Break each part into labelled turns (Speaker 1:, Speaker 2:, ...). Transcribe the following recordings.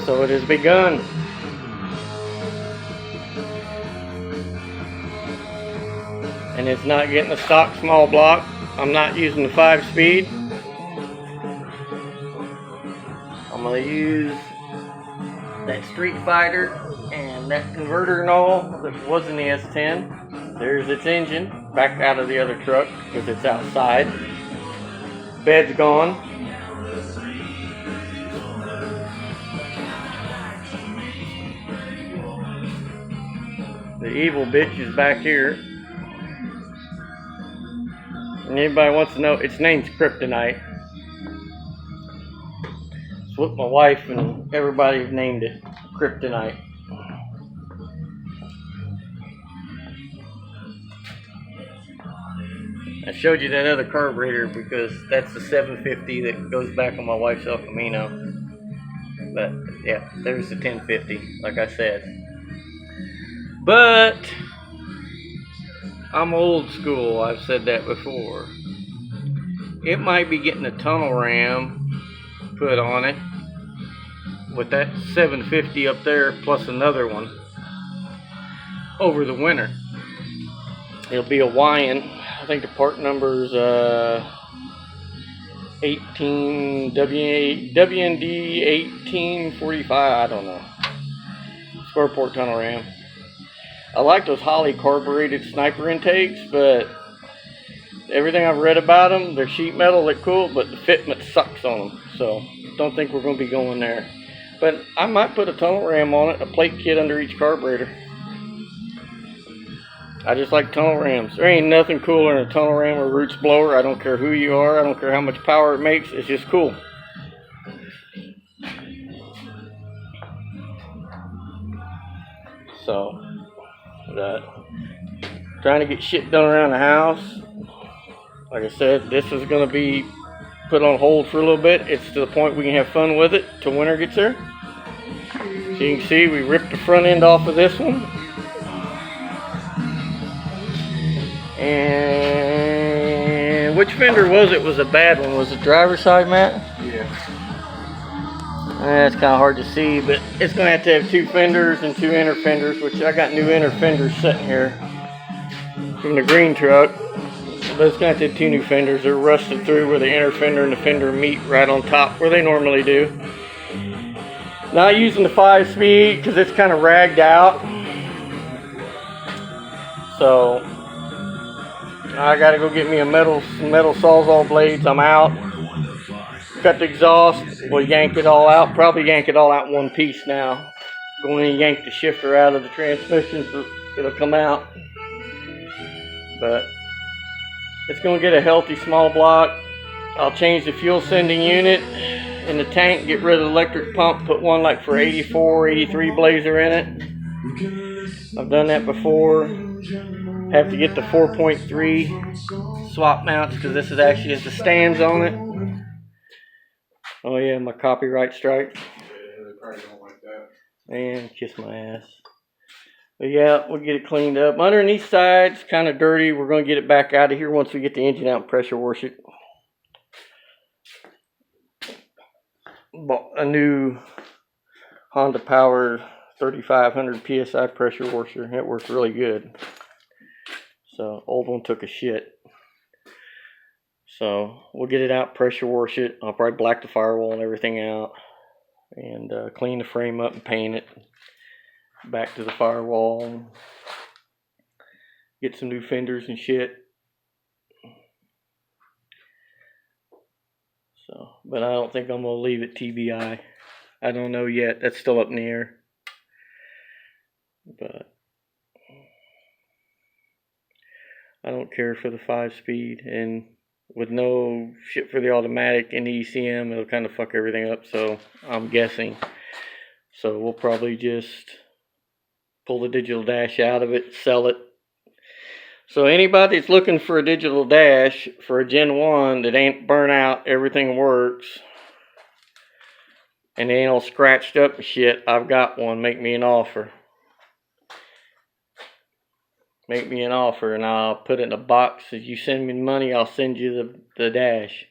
Speaker 1: So it has begun. And it's not getting a stock small block. I'm not using the 5-speed. I'm going to use that Street Fighter and that converter and all that was in the S10. There's its engine back out of the other truck because it's outside. Bed's gone. The evil bitch is back here. And anybody wants to know, its name's Kryptonite. It's what my wife and everybody have named it, Kryptonite. I showed you that other carburetor because that's the 750 that goes back on my wife's El Camino. But yeah, there's the 1050, like I said. But I'm old school, I've said that before. It might be getting a tunnel ram put on it with that 750 up there plus another one over the winter. It'll be a Wyand. I think the part number is 18 WND 1845. I don't know. Square port tunnel ram. I like those Holley carbureted sniper intakes, but everything I've read about them, they're sheet metal, they're cool, but the fitment sucks on them. So don't think we're going to be going there. But I might put a tunnel ram on it, a plate kit under each carburetor. I just like tunnel rams. There ain't nothing cooler than a tunnel ram or roots blower. I don't care who you are. I don't care how much power it makes. It's just cool. So, trying to get shit done around the house. Like I said, this is going to be put on hold for a little bit. It's to the point we can have fun with it till winter gets there. So you can see we ripped the front end off of this one. And which fender was it? Was a bad one? Was it driver's side, Matt?
Speaker 2: Yeah.
Speaker 1: It's kind of hard to see, but it's going to have 2 fenders and 2 inner fenders, which I got new inner fenders sitting here from the green truck. But it's going to have 2 new fenders. They're rusted through where the inner fender and the fender meet right on top where they normally do. Not using the 5-speed because it's kind of ragged out. So I got to go get me some metal Sawzall blades. I'm out. Cut the exhaust. We'll yank it all out. Probably yank it all out in one piece now. Going to yank the shifter out of the transmission so it'll come out. But it's going to get a healthy small block. I'll change the fuel sending unit in the tank, get rid of the electric pump, put one like for 84, 83 Blazer in it. I've done that before. Have to get the 4.3 swap mounts because this is actually has the stands on it. Oh yeah, my copyright strike.
Speaker 2: Yeah, they probably don't like that.
Speaker 1: Man, kiss my ass. But yeah, we'll get it cleaned up. Underneath side's kind of dirty. We're going to get it back out of here once we get the engine out and pressure wash it. Bought a new Honda Power 3500 PSI pressure washer. It works really good. So, old one took a shit. So, we'll get it out, pressure wash it. I'll probably black the firewall and everything out. And clean the frame up and paint it. Back to the firewall. Get some new fenders and shit. So, but I don't think I'm going to leave it TBI. I don't know yet. That's still up in the air. But I don't care for the 5-speed. And with no shit for the automatic and the ECM, it'll kind of fuck everything up. So I'm guessing. So we'll probably just pull the digital dash out of it, sell it. So anybody that's looking for a digital dash for a Gen 1 that ain't burnt out, everything works, and it ain't all scratched up and shit, I've got one. Make me an offer. Make me an offer and I'll put it in a box. If you send me the money, I'll send you the dash.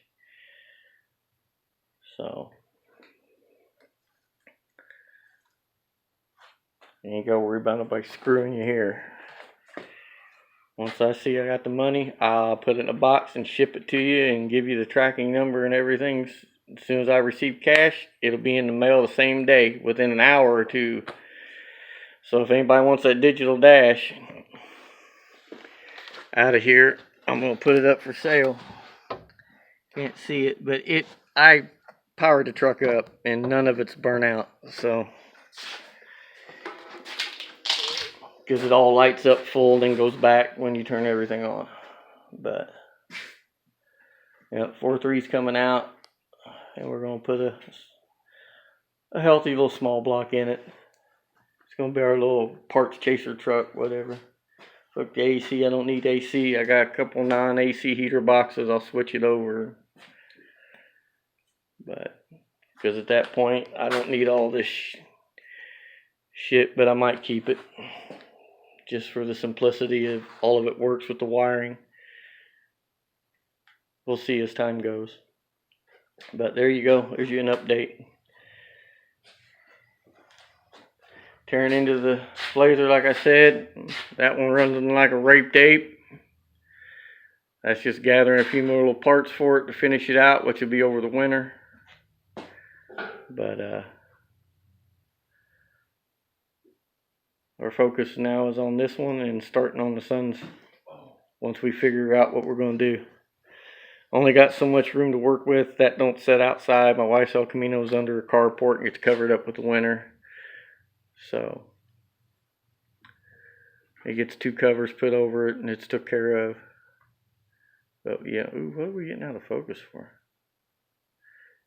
Speaker 1: So You ain't gotta worry about nobody screwing you here. Once I see I got the money, I'll put it in a box and ship it to you and give you the tracking number and everything. As soon as I receive cash, it'll be in the mail the same day, within an hour or two. So if anybody wants that digital dash out of here, I'm gonna put it up for sale. Can't see it, but I powered the truck up and none of it's burnt out, so because it all lights up full then goes back when you turn everything on. But yeah, 4.3's coming out, and we're gonna put a healthy little small block in it. It's gonna be our little parts chaser truck, whatever. Fuck the AC, I don't need AC. I got a couple non-AC heater boxes, I'll switch it over. But because at that point I don't need all this shit, but I might keep it just for the simplicity of all of it works with the wiring. We'll see as time goes. But there you go, there's you an update. Tearing into the Blazer, like I said, that one runs like a raped ape. That's just gathering a few more little parts for it to finish it out, which will be over the winter. But our focus now is on this one and starting on the Suns once we figure out what we're going to do. Only got so much room to work with. That don't sit outside. My wife's El Camino's under a carport and gets covered up with the winter. So it gets 2 covers put over it and it's took care of. But yeah, ooh, what are we getting out of focus for?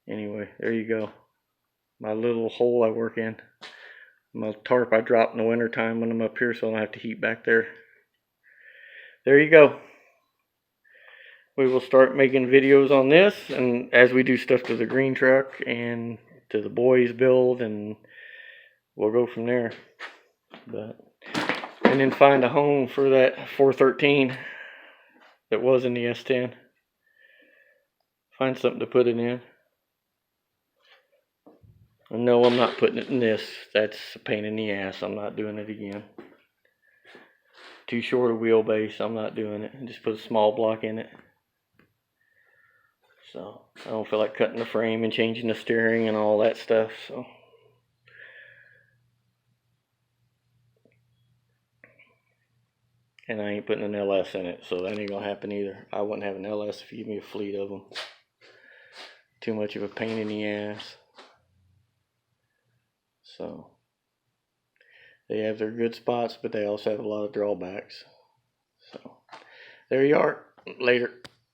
Speaker 1: Anyway, there you go. My little hole I work in. My tarp I drop in the winter time when I'm up here so I don't have to heat back there. There you go. We will start making videos on this, and as we do stuff to the green truck and to the boys build, and we'll go from there. And then find a home for that 413 that was in the S10. Find something to put it in. And no, I'm not putting it in this. That's a pain in the ass. I'm not doing it again. Too short a wheelbase. I'm not doing it. Just put a small block in it. So I don't feel like cutting the frame and changing the steering and all that stuff. So and I ain't putting an LS in it, so that ain't gonna happen either. I wouldn't have an LS if you give me a fleet of them. Too much of a pain in the ass. So they have their good spots, but they also have a lot of drawbacks. So there you are. Later.